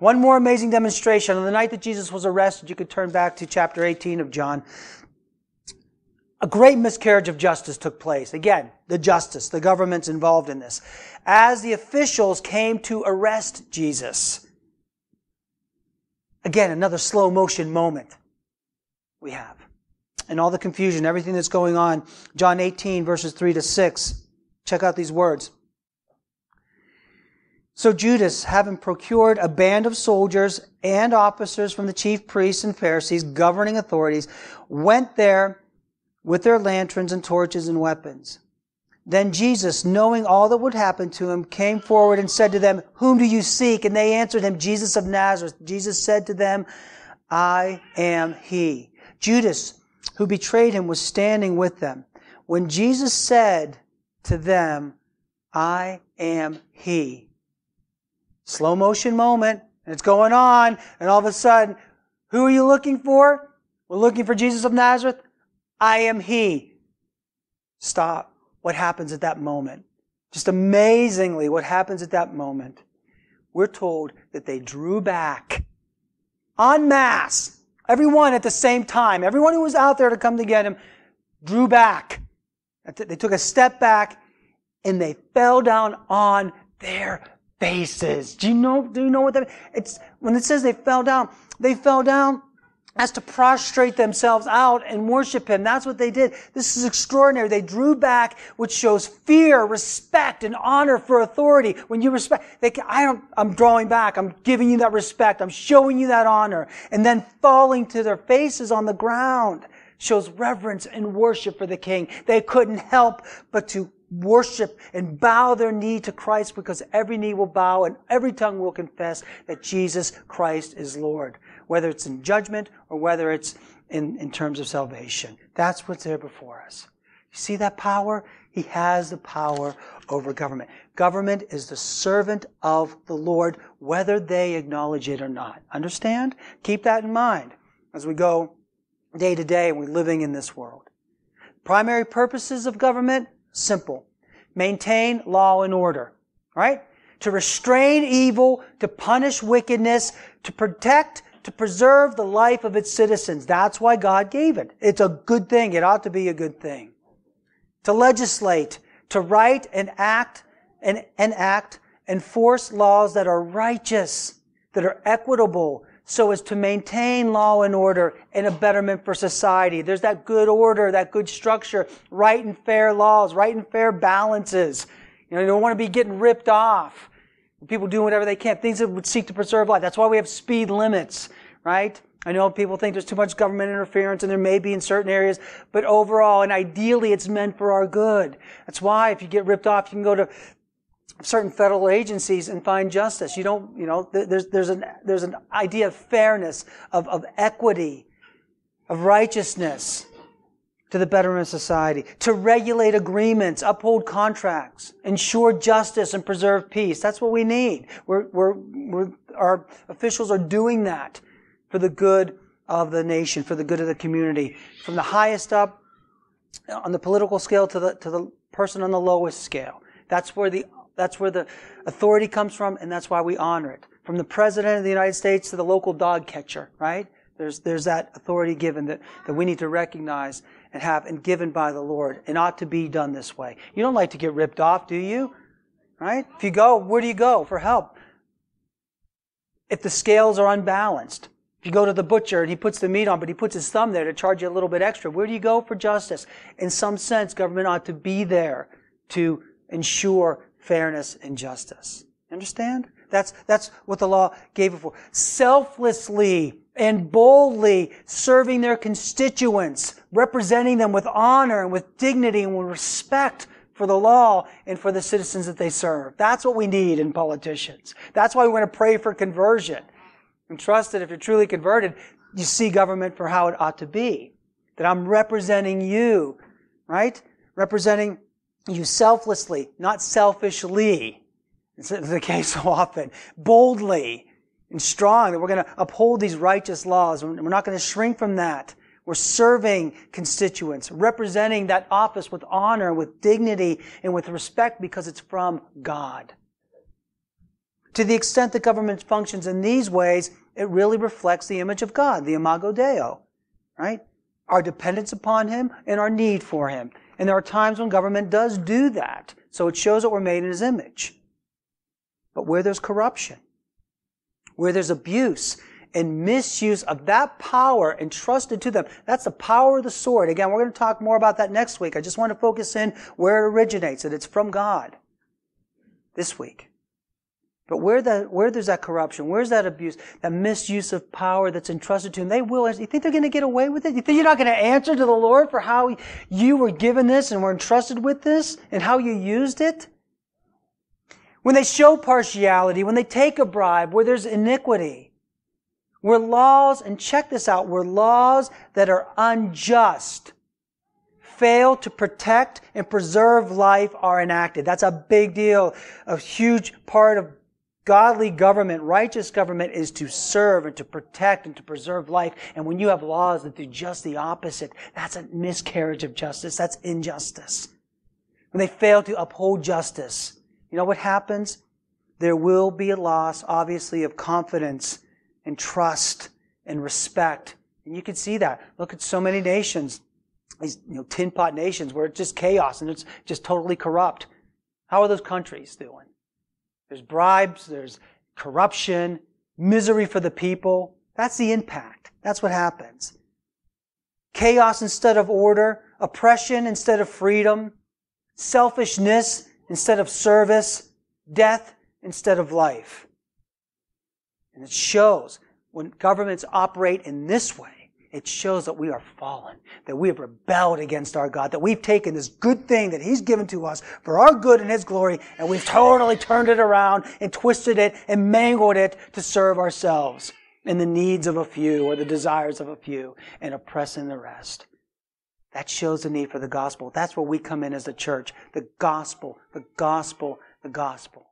One more amazing demonstration. On the night that Jesus was arrested, you could turn back to chapter 18 of John. A great miscarriage of justice took place. Again, the government's involved in this. As the officials came to arrest Jesus. Again, another slow motion moment we have. And all the confusion, everything that's going on. John 18, verses 3 to 6. Check out these words. So Judas, having procured a band of soldiers and officers from the chief priests and Pharisees, governing authorities, went there with their lanterns and torches and weapons. Then Jesus, knowing all that would happen to him, came forward and said to them, "Whom do you seek?" And they answered him, "Jesus of Nazareth." Jesus said to them, "I am he." Judas, who betrayed him, was standing with them. When Jesus said to them, "I am he," slow motion moment, and it's going on, and all of a sudden, who are you looking for? We're looking for Jesus of Nazareth. I am he. Stop. What happens at that moment? Just amazingly, what happens at that moment? We're told that they drew back en masse. Everyone at the same time. Everyone who was out there to come to get him drew back. They took a step back and they fell down on their faces. Do you know what that is? When it says they fell down as to prostrate themselves out and worship him. That's what they did. This is extraordinary. They drew back, which shows fear, respect, and honor for authority. When you respect, I'm drawing back. I'm giving you that respect. I'm showing you that honor. And then falling to their faces on the ground shows reverence and worship for the King. They couldn't help but to worship and bow their knee to Christ, because every knee will bow and every tongue will confess that Jesus Christ is Lord, whether it's in judgment or whether it's in terms of salvation. That's what's there before us. You see that power? He has the power over government. Government is the servant of the Lord, whether they acknowledge it or not. Understand? Keep that in mind as we go day to day and we're living in this world. Primary purposes of government, simple. Maintain law and order. Right? To restrain evil, to punish wickedness, to protect, to preserve the life of its citizens. That's why God gave it. It's a good thing. It ought to be a good thing. To legislate, to write and act, enforce laws that are righteous, that are equitable, so as to maintain law and order and a betterment for society. There's that good order, that good structure, right and fair laws, right and fair balances. You don't want to be getting ripped off. People doing whatever they can. Things that would seek to preserve life. That's why we have speed limits, right? I know people think there's too much government interference, and there may be in certain areas, but overall and ideally it's meant for our good. That's why if you get ripped off, you can go to certain federal agencies and find justice. There's an idea of fairness, of equity, of righteousness to the betterment of society. To regulate agreements, uphold contracts, ensure justice, and preserve peace. That's what we need. Our officials are doing that for the good of the nation, for the good of the community. From the highest up on the political scale to the person on the lowest scale. That's where the authority comes from, and that's why we honor it. From the President of the United States to the local dog catcher, right? There's that authority given that we need to recognize and have, and given by the Lord, and ought to be done this way. You don't like to get ripped off, do you? Right? If you go, where do you go for help? If the scales are unbalanced. If you go to the butcher and he puts the meat on, but he puts his thumb there to charge you a little bit extra, where do you go for justice? In some sense, government ought to be there to ensure fairness and justice. Understand? That's what the law gave it for. Selflessly and boldly serving their constituents, representing them with honor and with dignity and with respect for the law and for the citizens that they serve. That's what we need in politicians. That's why we want to pray for conversion. And trust that if you're truly converted, you see government for how it ought to be. That I'm representing you, right? Representing you selflessly, not selfishly. It's the case so often. Boldly and strong, that we're going to uphold these righteous laws. We're not going to shrink from that. We're serving constituents, representing that office with honor, with dignity, and with respect, because it's from God. To the extent that government functions in these ways, it really reflects the image of God, the imago Dei, right? Our dependence upon Him and our need for Him. And there are times when government does do that. So it shows that we're made in His image. But where there's corruption, where there's abuse and misuse of that power entrusted to them, that's the power of the sword. Again, we're going to talk more about that next week. I just want to focus in where it originates, that it's from God this week. But where there's that corruption, where's that abuse, that misuse of power that's entrusted to them, they will. You think they're going to get away with it? You think you're not going to answer to the Lord for how you were given this and were entrusted with this and how you used it? When they show partiality, when they take a bribe, where there's iniquity, where laws, and check this out, where laws that are unjust fail to protect and preserve life are enacted. That's a big deal. A huge part of godly government, righteous government, is to serve and to protect and to preserve life. And when you have laws that do just the opposite, that's a miscarriage of justice. That's injustice. When they fail to uphold justice, you know what happens? There will be a loss, obviously, of confidence and trust and respect. And you can see that. Look at so many nations, these tin pot nations where it's just chaos and it's just totally corrupt. How are those countries doing? There's bribes, there's corruption, misery for the people. That's the impact. That's what happens. Chaos instead of order, oppression instead of freedom, selfishness instead of service, death instead of life. And it shows when governments operate in this way, it shows that we are fallen, that we have rebelled against our God, that we've taken this good thing that He's given to us for our good and His glory, and we've totally turned it around and twisted it and mangled it to serve ourselves and the needs of a few or the desires of a few and oppressing the rest. That shows the need for the gospel. That's where we come in as the church. The gospel, the gospel, the gospel.